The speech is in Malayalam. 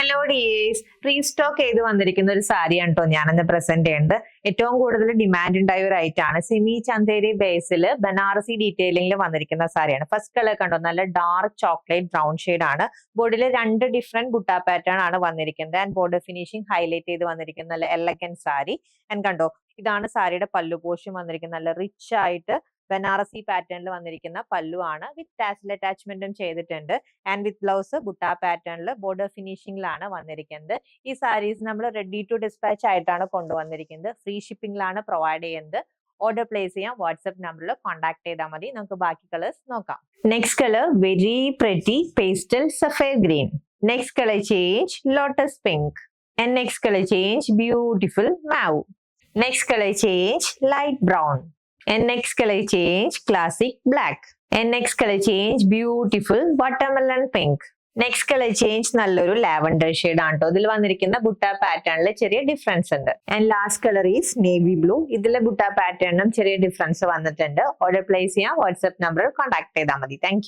ഹലോ ഡിയേഴ്സ്, റീസ്റ്റോക്ക് ചെയ്ത് വന്നിരിക്കുന്ന ഒരു സാരിയാണ് കേട്ടോ ഞാനിന്ന് പ്രസന്റ് ചെയ്യുന്നത്. ഏറ്റവും കൂടുതൽ ഡിമാൻഡ് ഉണ്ടായ ഒരു ഐറ്റം ആണ്. സെമി ചന്തേരി ബേസിൽ ബനാറസി ഡീറ്റെയിലിംഗിൽ വന്നിരിക്കുന്ന സാരിയാണ്. ഫസ്റ്റ് കളർ കണ്ടോ, നല്ല ഡാർക്ക് ചോക്ലേറ്റ് ബ്രൗൺ ഷെയ്ഡ് ആണ്. ബോർഡിൽ രണ്ട് ഡിഫറെന്റ് ബുട്ട പാറ്റേൺ ആണ് വന്നിരിക്കുന്നത്. ആൻഡ് ബോർഡർ ഫിനിഷിംഗ് ഹൈലൈറ്റ് ചെയ്ത് വന്നിരിക്കുന്ന നല്ല എലഗന്റ് സാരി. ആൻഡ് കണ്ടോ, ഇതാണ് സാരിയുടെ പല്ലു പോർഷൻ വന്നിരിക്കുന്നത്. നല്ല റിച്ച് ആയിട്ട് ബനാറസി പാറ്റേണിൽ വന്നിരിക്കുന്ന പല്ലു ആണ്. വിത്ത് ടാസിൽ അറ്റാച്ച്മെന്റും ചെയ്തിട്ടുണ്ട്. ആൻഡ് വിത്ത് ബ്ലൗസ് ബുട്ട പാറ്റേണിൽ ബോർഡർ ഫിനിഷിംഗിലാണ് വന്നിരിക്കുന്നത്. ഈ സാരീസ് നമ്മൾ റെഡി ടു ഡിസ്പാച്ച് ആയിട്ടാണ് കൊണ്ടുവന്നിരിക്കുന്നത്. ഫ്രീ ഷിപ്പിംഗിലാണ് പ്രൊവൈഡ് ചെയ്യുന്നത്. ഓർഡർ പ്ലേസ് ചെയ്യാം. വാട്സ്ആപ്പ് നമ്പറിൽ കോൺടാക്ട് ചെയ്താൽ മതി. നമുക്ക് ബാക്കി കളേഴ്സ് നോക്കാം. Next colour very pretty pastel sapphire green. Next colour change lotus pink. And next colour change beautiful mauve. Next colour change light brown. And next color change classic black. And next color change beautiful watermelon pink. Next colour change നല്ലൊരു ലാവൻഡർ ഷെയ്ഡ് ആണ് കേട്ടോ. ഇതിൽ വന്നിരിക്കുന്ന ബുട്ട പാറ്റേണിൽ ചെറിയ ഡിഫറൻസ് ഉണ്ട്. And last colour is navy blue. ഇതിലെ ബുട്ട പാറ്റേണിനും ചെറിയ ഡിഫറൻസ് വന്നിട്ടുണ്ട്. ഓർഡർ പ്ലേസ് ചെയ്യാം. വാട്സ്ആപ്പ് നമ്പർ കോൺടാക്ട് ചെയ്താൽ മതി. താങ്ക്